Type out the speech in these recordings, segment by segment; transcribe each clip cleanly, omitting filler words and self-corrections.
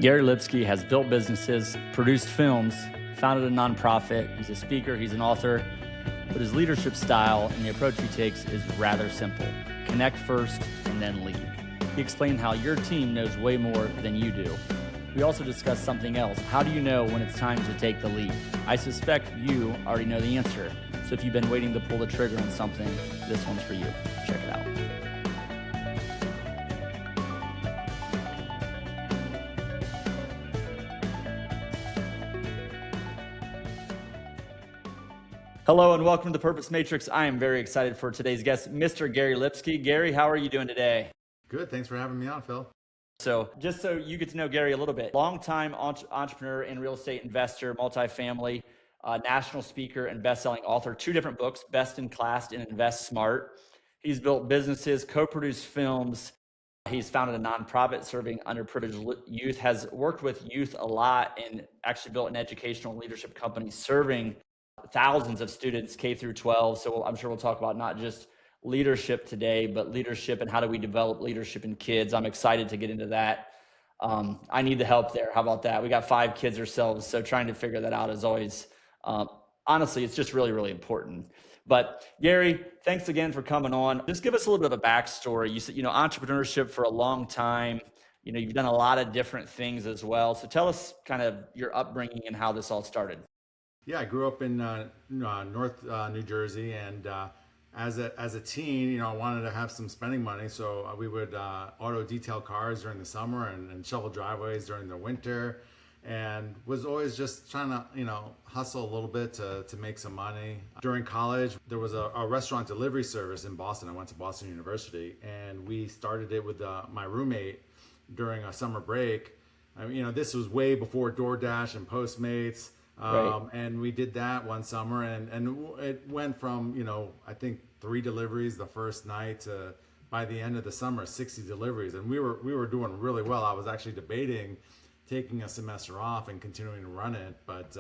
Gary Lipske has built businesses, produced films, founded a nonprofit. He's a speaker, he's an author, but his leadership style and the approach he takes is rather simple. Connect first and then lead. He explained how your team knows way more than you do. We also discussed something else. How do you know when it's time to take the lead? I suspect you already know the answer. So if you've been waiting to pull the trigger on something, this one's for you. Check it out. Hello and welcome to the Purpose Matrix. I am very excited for today's guest, Mr. Gary Lipske. Gary, how are you doing today? Good. Thanks for having me on, Phil. So just so you get to know Gary a little bit, longtime entrepreneur and real estate investor, multifamily, national speaker and best-selling author, 2 different books, Best in Class and Invest Smart. He's built businesses, co-produced films. He's founded a nonprofit serving underprivileged youth, has worked with youth a lot, and actually built an educational leadership company serving thousands of students K through 12. So I'm sure we'll talk about not just leadership today, but leadership and how do we develop leadership in kids. I'm excited to get into that. I need the help there. How about that? We got 5 kids ourselves, so trying to figure that out is always, honestly, it's just really, really important. But Gary, thanks again for coming on. Just give us a little bit of a backstory. You said, entrepreneurship for a long time. You've done a lot of different things as well. So tell us kind of your upbringing and how this all started. Yeah, I grew up in North New Jersey, and as a teen, I wanted to have some spending money, so we would auto detail cars during the summer and shovel driveways during the winter, and was always just trying to hustle a little bit to make some money. During college, there was a restaurant delivery service in Boston. I went to Boston University, and we started it with my roommate during a summer break. This was way before DoorDash and Postmates. Right. And we did that one summer, and it went from, I think 3 deliveries the first night to, by the end of the summer, 60 deliveries. And we were doing really well. I was actually debating taking a semester off and continuing to run it, but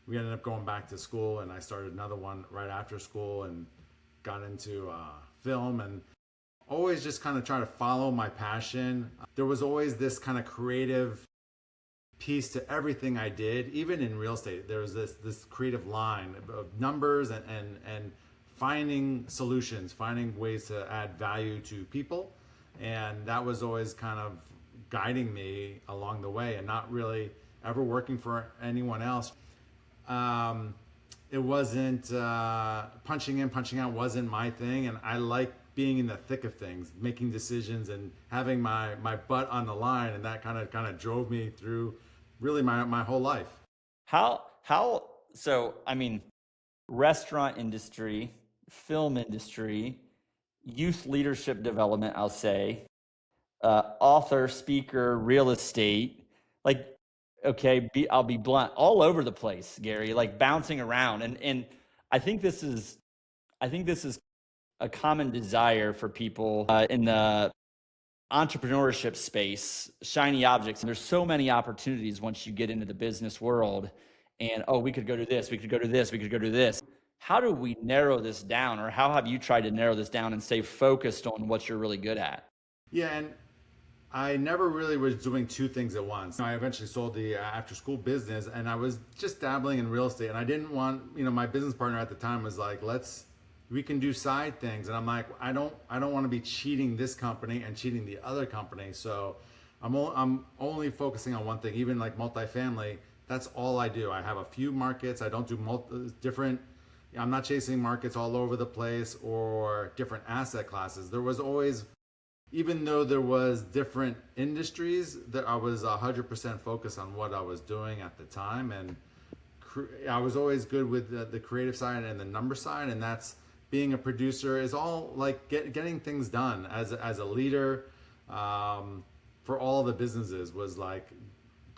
we ended up going back to school, and I started another one right after school and got into film, and always just kind of trying to follow my passion. There was always this kind of creative piece to everything I did. Even in real estate, there was this creative line of numbers and finding solutions, finding ways to add value to people. And that was always kind of guiding me along the way, and not really ever working for anyone else. It wasn't punching in, punching out wasn't my thing. And I like being in the thick of things, making decisions and having my butt on the line. And that kind of drove me through really my whole life. Restaurant industry, film industry, youth leadership development, I'll say, author, speaker, real estate, I'll be blunt, all over the place, Gary, bouncing around. And I think this is a common desire for people in the entrepreneurship space, shiny objects. And there's so many opportunities once you get into the business world, and we could go to this, we could go to this, we could go to this. How do we narrow this down, or how have you tried to narrow this down and stay focused on what you're really good at? Yeah, and I never really was doing 2 things at once. I eventually sold the after school business, and I was just dabbling in real estate, and I didn't want, my business partner at the time was like, we can do side things. And I'm like, I don't want to be cheating this company and cheating the other company. So I'm only focusing on one thing. Even like multifamily, that's all I do. I have a few markets. I don't do different. I'm not chasing markets all over the place or different asset classes. There was always, even though there was different industries, that I was 100% focused on what I was doing at the time. And I was always good with the creative side and the number side. And that's, being a producer is all like getting things done as a leader for all the businesses, was like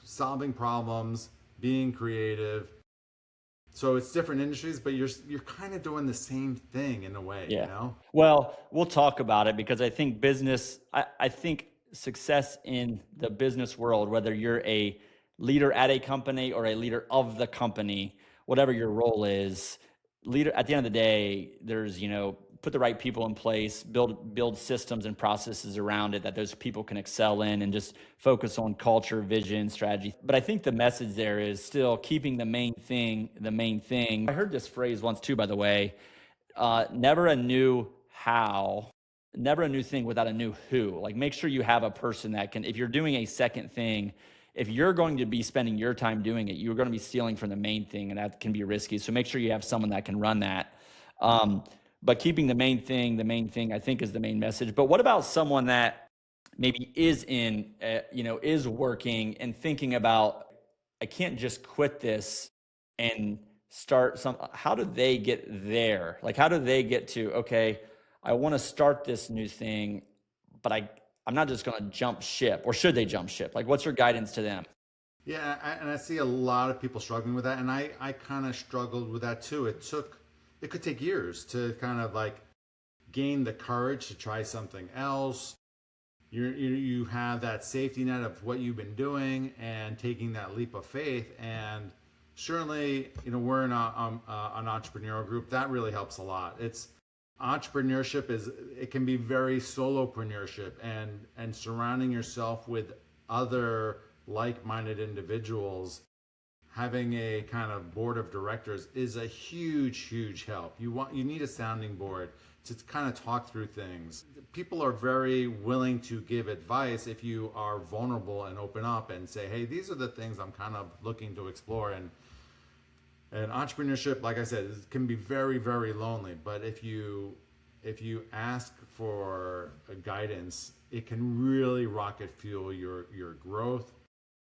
solving problems, being creative. So it's different industries, but you're kind of doing the same thing in a way. Yeah. Well, we'll talk about it, because I think I think success in the business world, whether you're a leader at a company or a leader of the company, whatever your role is, leader, at the end of the day, there's put the right people in place, build systems and processes around it that those people can excel in, and just focus on culture, vision, strategy. But I think the message there is still keeping the main thing the main thing. I heard this phrase once too, by the way, never a new how, never a new thing without a new who. Like, make sure you have a person that can, if you're doing a second thing, if you're going to be spending your time doing it, you're going to be stealing from the main thing, and that can be risky. So make sure you have someone that can run that. But keeping the main thing, I think, is the main message. But what about someone that maybe is is working and thinking about, I can't just quit this and start how do they get there? Like, how do they get to, okay, I want to start this new thing, but I'm not just going to jump ship, or should they jump ship? Like, what's your guidance to them? Yeah, and I see a lot of people struggling with that, and I kind of struggled with that too. It could take years to kind of like gain the courage to try something else. You have that safety net of what you've been doing and taking that leap of faith. And certainly, we're in an entrepreneurial group that really helps a lot. It's entrepreneurship it can be very solopreneurship, and surrounding yourself with other like-minded individuals. Having a kind of board of directors is a huge help. You need a sounding board to kind of talk through things. People are very willing to give advice if you are vulnerable and open up and say, hey, these are the things I'm kind of looking to explore. And entrepreneurship, like I said, can be very lonely. But if you ask for a guidance, it can really rocket fuel your growth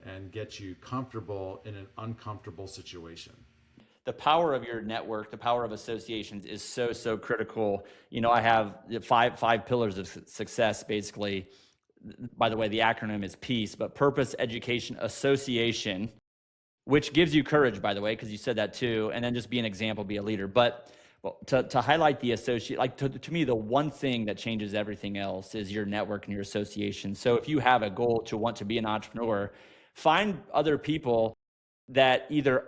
and get you comfortable in an uncomfortable situation. The power of your network, the power of associations is so critical. I have five pillars of success, basically. By the way, the acronym is PEACE, but purpose, education, association, which gives you courage, by the way, because you said that too. And then just be an example, be a leader. But to highlight the associate, like to me, the one thing that changes everything else is your network and your association. So if you have a goal to want to be an entrepreneur, find other people that either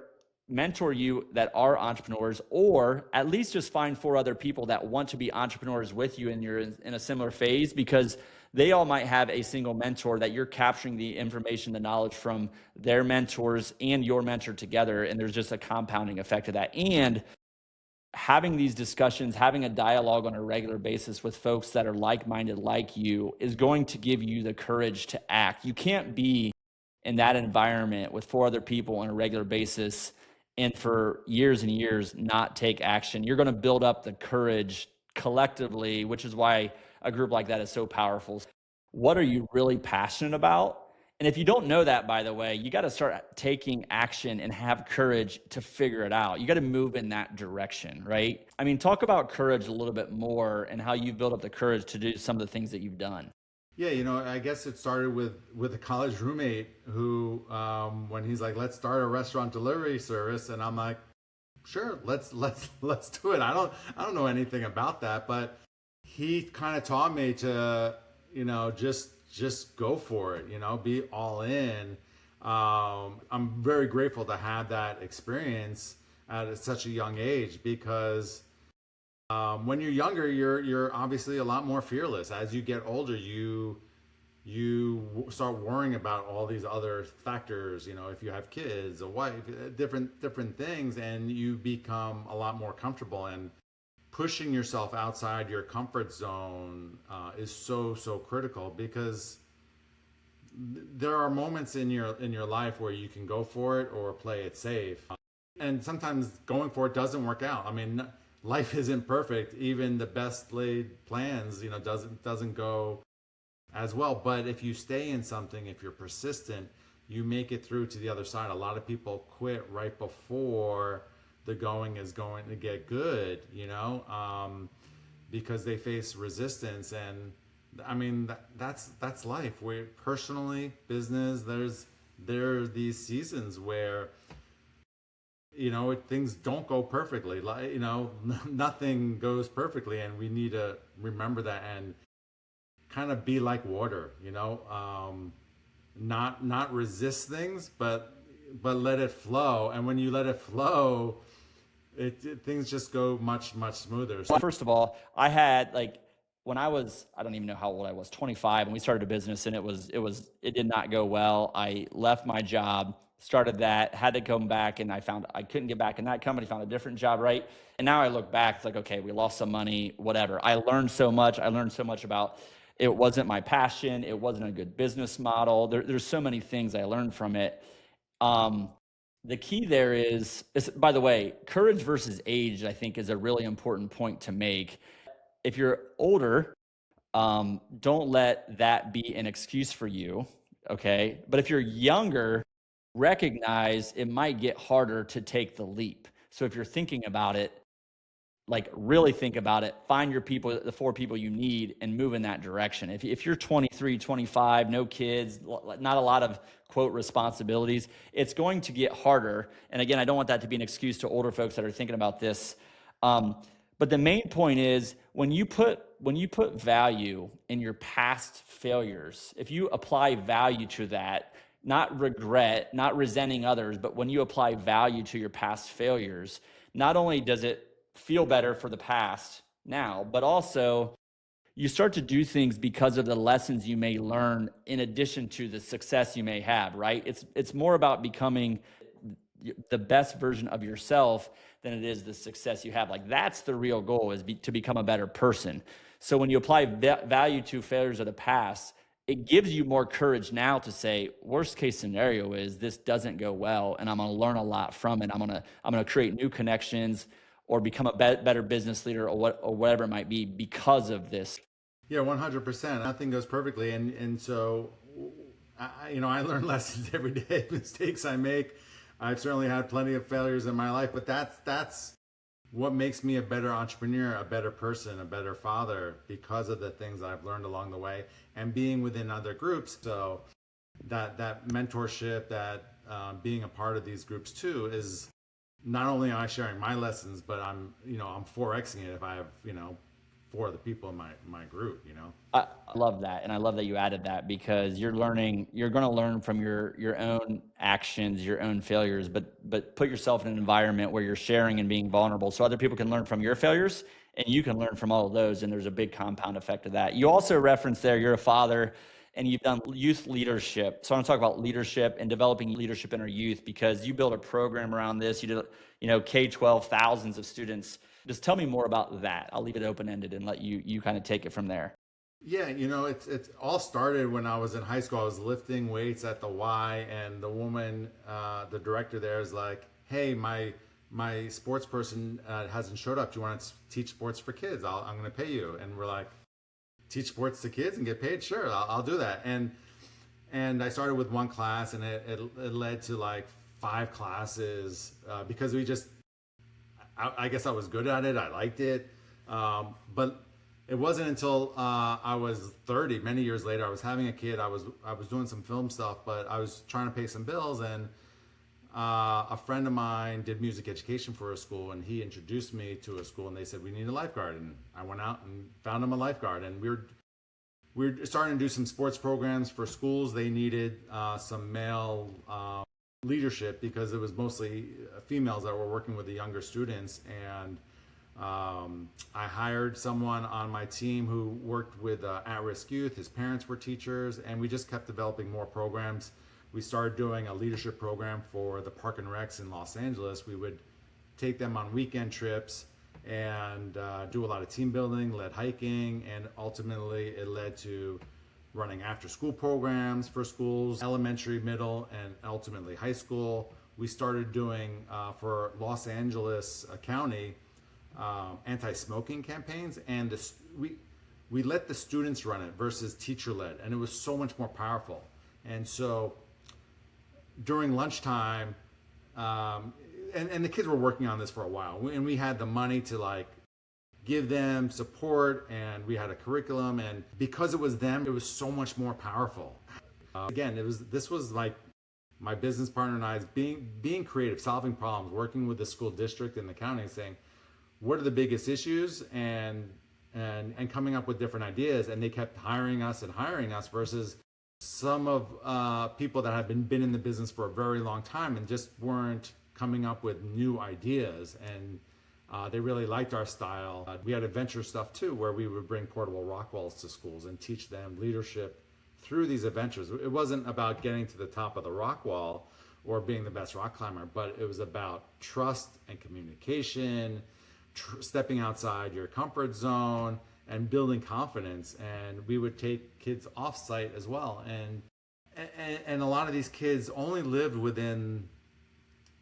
mentor you that are entrepreneurs, or at least just find 4 other people that want to be entrepreneurs with you, and you're in a similar phase, because they all might have a single mentor that you're capturing the information, the knowledge from their mentors and your mentor together. And there's just a compounding effect of that. And having these discussions, having a dialogue on a regular basis with folks that are like-minded like you, is going to give you the courage to act. You can't be in that environment with 4 other people on a regular basis and for years and years not take action. You're going to build up the courage collectively, which is why a group like that is so powerful. What are you really passionate about? And if you don't know that, by the way, you got to start taking action and have courage to figure it out. You got to move in that direction, right? I mean, talk about courage a little bit more and how you built up the courage to do some of the things that you've done. Yeah, I guess it started with a college roommate who, when he's like, let's start a restaurant delivery service. And I'm like, sure, let's do it. I don't know anything about that, but he kind of taught me to, just go for it, be all in. I'm very grateful to have that experience at such a young age, because when you're younger, you're obviously a lot more fearless. As you get older, you start worrying about all these other factors. If you have kids, a wife, different things, and you become a lot more comfortable. And pushing yourself outside your comfort zone is so critical, because there are moments in your life where you can go for it or play it safe, and sometimes going for it doesn't work out. I mean, life isn't perfect. Even the best laid plans, doesn't go as well. But if you stay in something, if you're persistent, you make it through to the other side. A lot of people quit right before the going is going to get good, because they face resistance. And I mean, that's life. We personally, business, there are these seasons where things don't go perfectly. Nothing goes perfectly, and we need to remember that and kind of be like water. Not resist things, but let it flow. And when you let it flow, things just go much, much smoother. Well, first of all, I had like when I was, I don't even know how old I was, 25, and we started a business, and it did not go well. I left my job, started that, had to come back, and I found I couldn't get back in that company, found a different job, right? And now I look back, it's like, okay, we lost some money, whatever. I learned so much. I learned so much about it wasn't my passion. It wasn't a good business model. There's so many things I learned from it. Um, the key there is, by the way, courage versus age, I think, is a really important point to make. If you're older, don't let that be an excuse for you. Okay. But if you're younger, recognize it might get harder to take the leap. So if you're thinking about it, like really think about it, find your people, the 4 people you need, and move in that direction. If you're 23, 25, no kids, not a lot of quote responsibilities, it's going to get harder. And again, I don't want that to be an excuse to older folks that are thinking about this. But the main point is when you put value in your past failures, if you apply value to that, not regret, not resenting others, but when you apply value to your past failures, not only does it feel better for the past now, but also you start to do things because of the lessons you may learn in addition to the success you may have, right? It's more about becoming the best version of yourself than it is the success you have. Like that's the real goal, is to become a better person. So when you apply value to failures of the past, it gives you more courage now to say, worst case scenario is this doesn't go well, and I'm going to learn a lot from it. I'm going to create new connections or become a better business leader or whatever it might be because of this. Yeah, 100%. Nothing goes perfectly. And so, I learn lessons every day, mistakes I make. I've certainly had plenty of failures in my life, but that's what makes me a better entrepreneur, a better person, a better father, because of the things I've learned along the way and being within other groups. So that mentorship, that being a part of these groups too, is not only am I sharing my lessons, but I'm 4Xing it if I have, 4 of the people in my group, I love that. And I love that you added that, because you're going to learn from your own actions, your own failures, but put yourself in an environment where you're sharing and being vulnerable so other people can learn from your failures and you can learn from all of those. And there's a big compound effect of that. You also referenced there, you're a father and you've done youth leadership. So I want to talk about leadership and developing leadership in our youth, because you built a program around this. You did, K-12, thousands of students. Just tell me more about that. I'll leave it open-ended and let you kind of take it from there. Yeah, it's all started when I was in high school. I was lifting weights at the Y, and the woman, the director there, is like, "Hey, my sports person hasn't showed up. Do you want to teach sports for kids? I'm going to pay you." And we're like, "Teach sports to kids and get paid? Sure, I'll do that." And I started with 1 class, and it led to like 5 classes because I guess I was good at it. I liked it, but it wasn't until I was 30, many years later. I was having a kid. I was doing some film stuff, but I was trying to pay some bills, and a friend of mine did music education for a school, and he introduced me to a school, and they said, "We need a lifeguard." And I went out and found him a lifeguard, and we were starting to do some sports programs for schools. They needed some male leadership because it was mostly females that were working with the younger students. And I hired someone on my team who worked with at-risk youth. His parents were teachers, and we just kept developing more programs. We started doing a leadership program for the Park and Recs in Los Angeles. We would take them on weekend trips and do a lot of team building, led hiking, and ultimately it led to running after school programs for schools, elementary, middle, and ultimately high school. We started doing for Los Angeles County anti-smoking campaigns, and we let the students run it versus teacher-led, and it was so much more powerful. And so during lunchtime, and the kids were working on this for a while, and we had the money to like give them support, and we had a curriculum, and because it was them, it was so much more powerful. Again, this was like my business partner and I being creative, solving problems, working with the school district and the county, saying what are the biggest issues, and coming up with different ideas. And they kept hiring us versus some of people that had been in the business for a very long time and just weren't coming up with new ideas, and they really liked our style. We had adventure stuff too, where we would bring portable rock walls to schools and teach them leadership through these adventures. It wasn't about getting to the top of the rock wall or being the best rock climber, but it was about trust and communication, stepping outside your comfort zone and building confidence. And we would take kids off site as well. And a lot of these kids only lived within,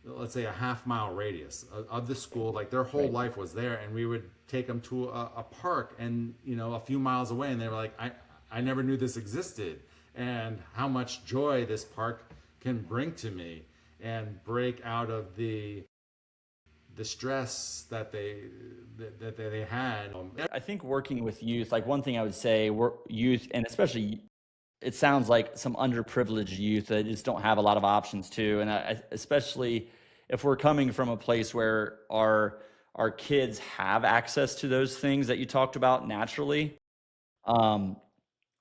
let's say, a half-mile radius of the school. Like their whole life was there, and we would take them to a park and, a few miles away, and they were like, I never knew this existed, and how much joy this park can bring to me, and break out of the stress that they had. I think working with youth, like one thing I would say, youth, and especially it sounds like some underprivileged youth that just don't have a lot of options too. And especially if we're coming from a place where our kids have access to those things that you talked about naturally,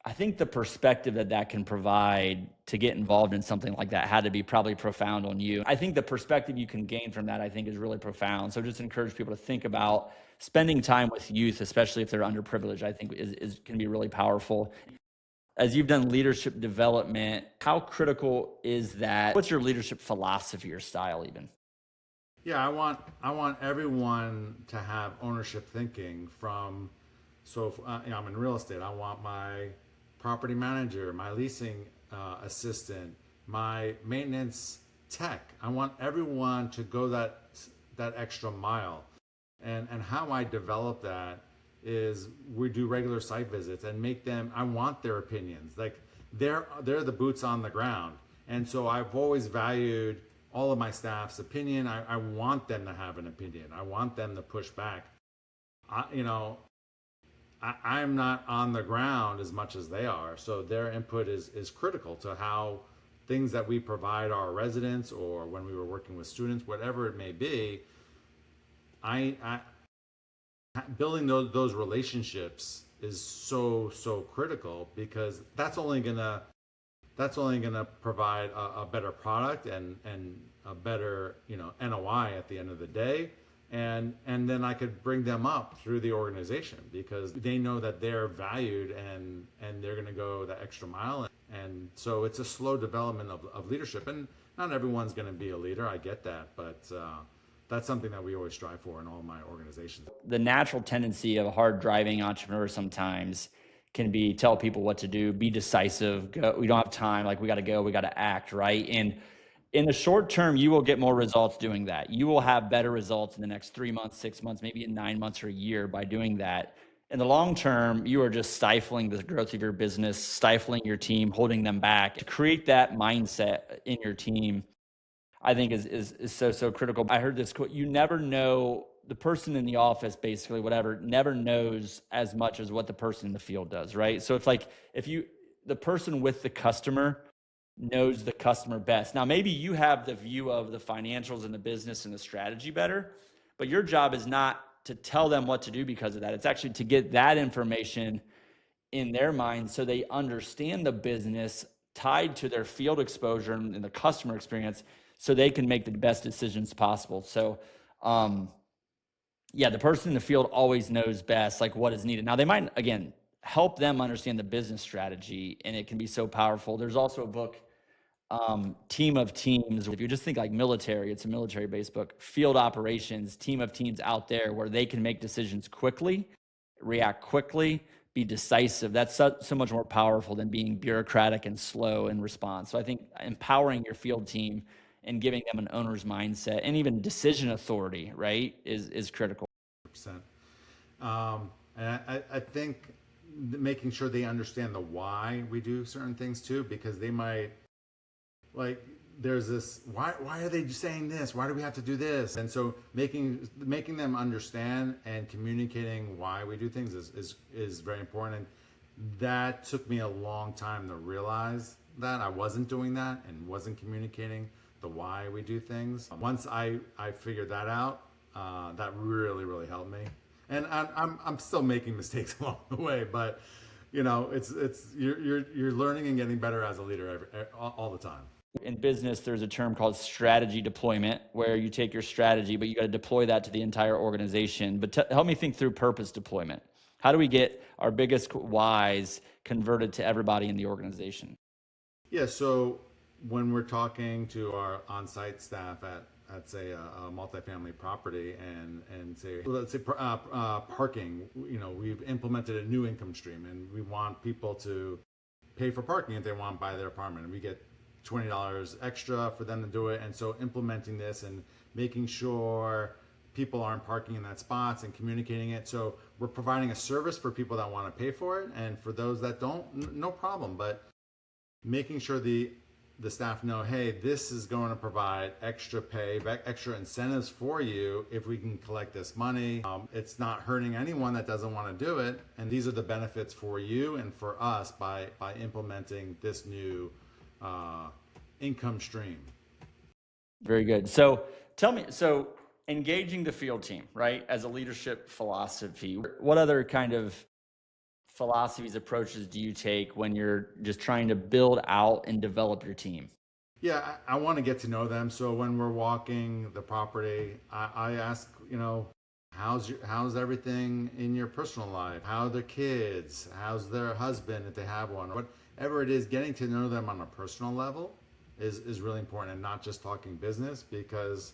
I think the perspective that can provide to get involved in something like that had to be probably profound on you. I think the perspective you can gain from that, I think, is really profound. So just encourage people to think about spending time with youth, especially if they're underprivileged, I think can be really powerful. As you've done leadership development, how critical is that? What's your leadership philosophy or style even? Yeah, I want everyone to have ownership thinking from, so if, I'm in real estate, I want my property manager, my leasing assistant, my maintenance tech. I want everyone to go that extra mile. And how I develop that is we do regular site visits and make them, I want their opinions. Like they're the boots on the ground. And so I've always valued all of my staff's opinion. I want them to have an opinion. I want them to push back. I'm not on the ground as much as they are, so their input is critical to how things that we provide our residents, or when we were working with students, whatever it may be. I building those relationships is so critical, because that's only gonna provide a better product and a better NOI at the end of the day. And then I could bring them up through the organization, because they know that they're valued and they're going to go the extra mile. And so it's a slow development of leadership, and not everyone's going to be a leader. I get that, but that's something that we always strive for in all my organizations. The natural tendency of a hard driving entrepreneur sometimes can be tell people what to do, be decisive, go, we don't have time, like we got to go, we got to act, right? And in the short term, you will get more results doing that. You will have better results in the next 3 months, 6 months, maybe in 9 months or a year by doing that. In the long term, you are just stifling the growth of your business, stifling your team, holding them back. To create that mindset in your team, I think is so critical. I heard this quote: you never know, the person in the office, basically, whatever, never knows as much as what the person in the field does, right? So it's like the person with the customer knows the customer best. Now, maybe you have the view of the financials and the business and the strategy better, but your job is not to tell them what to do because of that. It's actually to get that information in their mind so they understand the business tied to their field exposure and the customer experience, so they can make the best decisions possible. So, the person in the field always knows best, like what is needed. Now, they might, again, help them understand the business strategy, and it can be so powerful. There's also a book, Team of Teams. If you just think like military, it's a military-based book, field operations, team of teams out there where they can make decisions quickly, react quickly, be decisive. That's so much more powerful than being bureaucratic and slow in response. So I think empowering your field team and giving them an owner's mindset and even decision authority, right, is critical. 100%. And I think making sure they understand the why we do certain things too, because they might, like, there's this, why are they saying this? Why do we have to do this? And so making them understand and communicating why we do things is very important. And that took me a long time to realize that I wasn't doing that and wasn't communicating the why we do things. Once I figured that out, that really helped me. And I'm still making mistakes along the way, but it's you're learning and getting better as a leader all the time. In business, there's a term called strategy deployment, where you take your strategy, but you got to deploy that to the entire organization. But help me think through purpose deployment. How do we get our biggest whys converted to everybody in the organization? Yeah, so when we're talking to our on-site staff at say a multifamily property and say let's say parking, we've implemented a new income stream and we want people to pay for parking if they want to buy their apartment, and we get $20 extra for them to do it. And so implementing this and making sure people aren't parking in that spots and communicating it. So we're providing a service for people that want to pay for it, and for those that don't, no problem. But making sure the staff know, hey, this is going to provide extra pay, extra incentives for you if we can collect this money. It's not hurting anyone that doesn't want to do it, and these are the benefits for you and for us by implementing this new income stream. Very good. So tell me, so engaging the field team, right, as a leadership philosophy, what other kind of philosophies, approaches do you take when you're just trying to build out and develop your team? Yeah, I want to get to know them. So when we're walking the property, I ask, how's everything in your personal life? How are their kids? How's their husband if they have one? Whatever it is, getting to know them on a personal level is really important, and not just talking business, because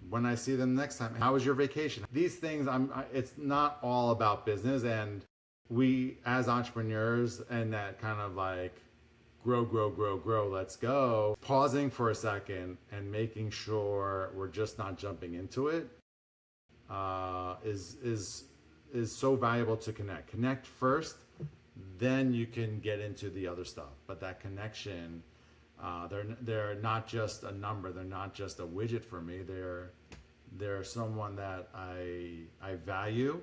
when I see them next time, how was your vacation? These things, it's not all about business, and we as entrepreneurs and that kind of like grow, let's go, pausing for a second and making sure we're just not jumping into it is so valuable to connect first, then you can get into the other stuff. But that connection, they're not just a number, they're not just a widget for me, they're someone that I value.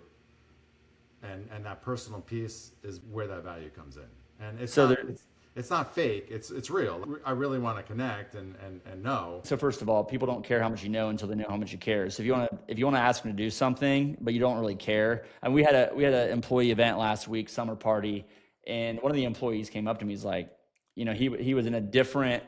And that personal piece is where that value comes in. And it's not fake, it's real. I really want to connect and know. So first of all, people don't care how much you know until they know how much you care. So if you want to ask them to do something, but you don't really care. And we had an employee event last week, summer party, and one of the employees came up to me. He's like, he was in a different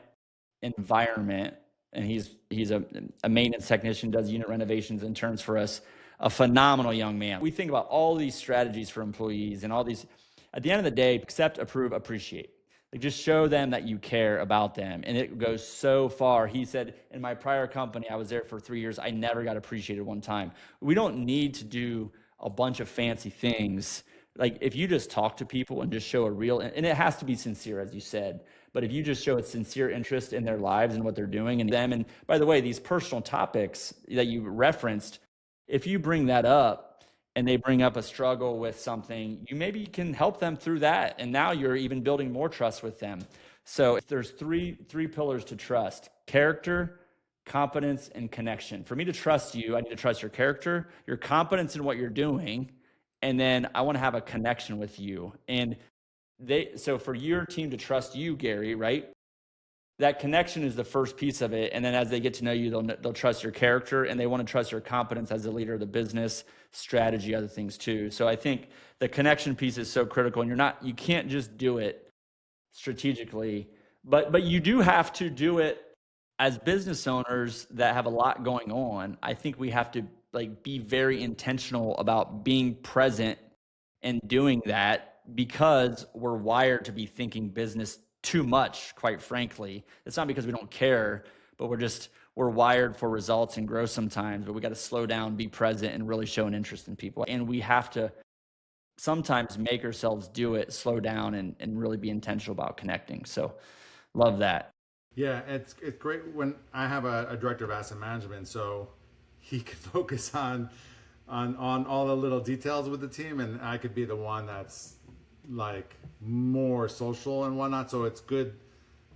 environment, and he's a maintenance technician, does unit renovations and turns for us. A phenomenal young man. We think about all these strategies for employees and all these, at the end of the day, accept, approve, appreciate. Like, just show them that you care about them. And it goes so far. He said, in my prior company, I was there for 3 years, I never got appreciated one time. We don't need to do a bunch of fancy things. Like, if you just talk to people and just show a real, and it has to be sincere, as you said, but if you just show a sincere interest in their lives and what they're doing and them, and by the way, these personal topics that you referenced, if you bring that up and they bring up a struggle with something, you maybe can help them through that. And now you're even building more trust with them. So if there's three pillars to trust: character, competence, and connection. For me to trust you, I need to trust your character, your competence in what you're doing, and then I want to have a connection with you. And so for your team to trust you, Gary, right? That connection is the first piece of it. And then as they get to know you, they'll trust your character, and they want to trust your competence as a leader of the business, strategy, other things too. So I think the connection piece is so critical, and you can't just do it strategically, but you do have to do it as business owners that have a lot going on. I think we have to be very intentional about being present and doing that, because we're wired to be thinking business too much, quite frankly. It's not because we don't care, but we're wired for results and growth sometimes, but we got to slow down, be present, and really show an interest in people. And we have to sometimes make ourselves do it, slow down, and really be intentional about connecting. So love that. Yeah, it's great when I have a director of asset management, so he could focus on all the little details with the team, and I could be the one that's like more social and whatnot. So it's good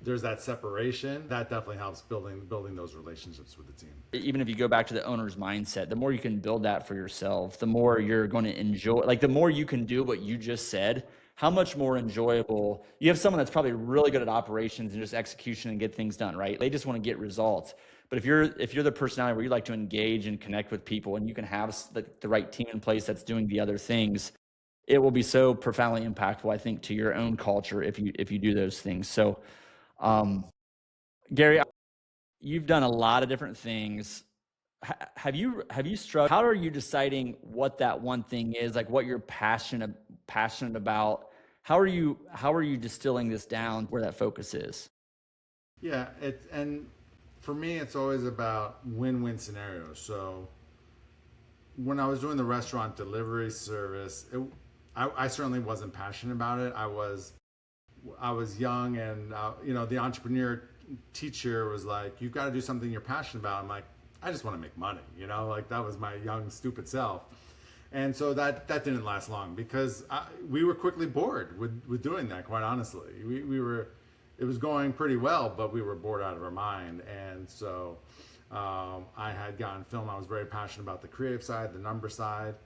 there's that separation. That definitely helps building those relationships with the team. Even if you go back to the owner's mindset, the more you can build that for yourself, the more you're going to enjoy, the more you can do what you just said, how much more enjoyable. You have someone that's probably really good at operations and just execution and get things done, right? They just want to get results. But if you're the personality where you like to engage and connect with people, and you can have the right team in place that's doing the other things, it will be so profoundly impactful, I think, to your own culture if you do those things. So Gary, you've done a lot of different things. Have you struggled? How are you deciding what that one thing is? Like what you're passionate about? How are you distilling this down where that focus is? Yeah, and for me, it's always about win-win scenarios. So when I was doing the restaurant delivery service, I certainly wasn't passionate about it. I was young, and the entrepreneur teacher was like, "You've got to do something you're passionate about." I'm like, "I just want to make money," like that was my young, stupid self. And so that didn't last long because we were quickly bored with doing that. Quite honestly, we were. It was going pretty well, but we were bored out of our mind. And so I had gotten film. I was very passionate about the creative side, the number side,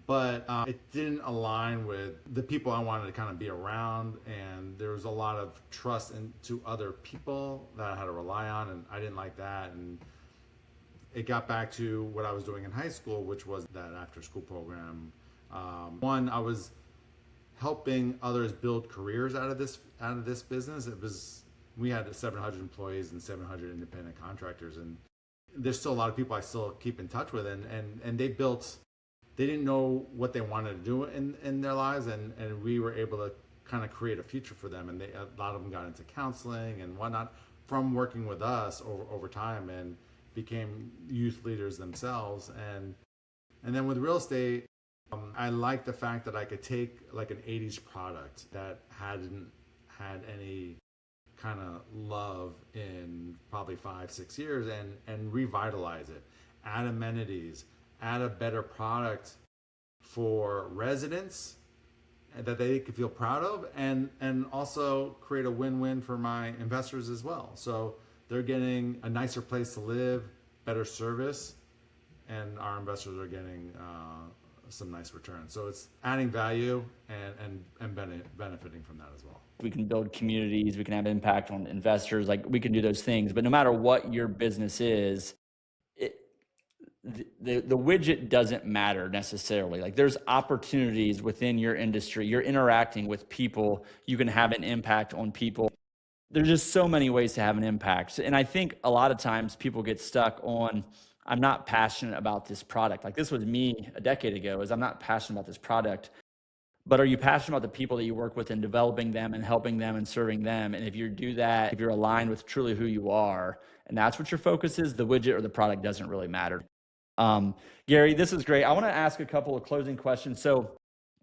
but it didn't align with the people I wanted to kind of be around. And there was a lot of trust into other people that I had to rely on, and I didn't like that. And it got back to what I was doing in high school, which was that after school program. I was helping others build careers out of this business. We had 700 employees and 700 independent contractors, and there's still a lot of people I still keep in touch with, and they didn't know what they wanted to do in their lives, and we were able to kind of create a future for them, and a lot of them got into counseling and whatnot from working with us over time, and became youth leaders themselves. And then with real estate, I like the fact that I could take like an 80s product that hadn't had any kind of love in probably 5-6 years and revitalize it, add amenities, add a better product for residents that they could feel proud of, and also create a win-win for my investors as well. So they're getting a nicer place to live, better service, and our investors are getting some nice returns. So it's adding value and benefiting from that as well. We can build communities, we can have impact on investors, like we can do those things. But no matter what your business is, the widget doesn't matter necessarily. Like there's opportunities within your industry. You're interacting with people. You can have an impact on people. There's just so many ways to have an impact. And I think a lot of times people get stuck on, I'm not passionate about this product. Like this was me a decade ago, is I'm not passionate about this product. But are you passionate about the people that you work with and developing them and helping them and serving them? And if you do that, if you're aligned with truly who you are, and that's what your focus is, the widget or the product doesn't really matter. Gary, this is great. I want to ask a couple of closing questions. So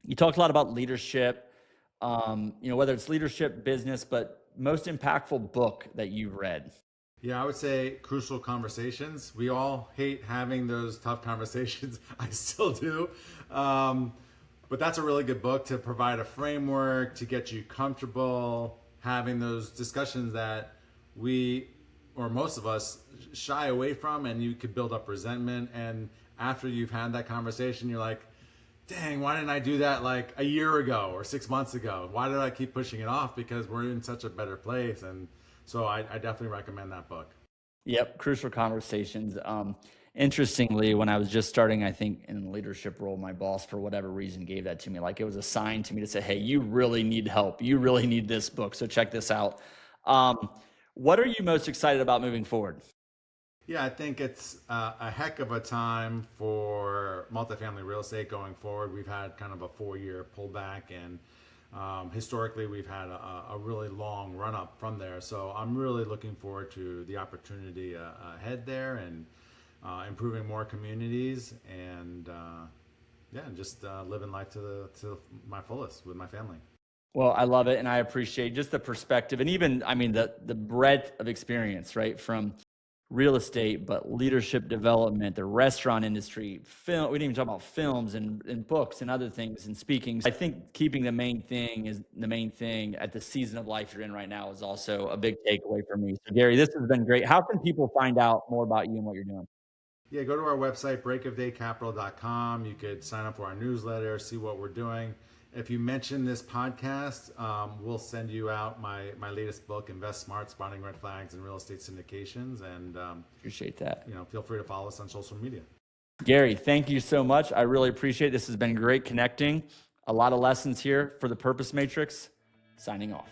you talked a lot about leadership, whether it's leadership, business, but most impactful book that you've read. Yeah, I would say Crucial Conversations. We all hate having those tough conversations. I still do. But that's a really good book to provide a framework to get you comfortable having those discussions that we, or most of us, shy away from, and you could build up resentment. And after you've had that conversation, you're like, dang, why didn't I do that like a year ago or 6 months ago? Why did I keep pushing it off? Because we're in such a better place. And so I definitely recommend that book. Yep, Crucial Conversations. Interestingly, when I was just starting, I think in the leadership role, my boss, for whatever reason, gave that to me. Like it was a sign to me to say, hey, you really need help. You really need this book. So check this out. What are you most excited about moving forward? Yeah, I think it's a heck of a time for multifamily real estate going forward. We've had kind of a 4-year pullback, and historically we've had a really long run up from there. So I'm really looking forward to the opportunity ahead there, and improving more communities, and just living life to my fullest with my family. Well, I love it, and I appreciate just the perspective, and even, I mean, the breadth of experience, right, from real estate, but leadership development, the restaurant industry, film. We didn't even talk about films and books and other things and speaking. I think keeping the main thing at the season of life you're in right now is also a big takeaway for me. So Gary, this has been great. How can people find out more about you and what you're doing? Yeah, go to our website, breakofdaycapital.com. You could sign up for our newsletter, see what we're doing. If you mention this podcast, we'll send you out my latest book, Invest Smart, Spotting Red Flags in Real Estate Syndications. And appreciate that. Feel free to follow us on social media. Gary, thank you so much. I really appreciate it. This has been great connecting. A lot of lessons here for the Purpose Matrix. Signing off.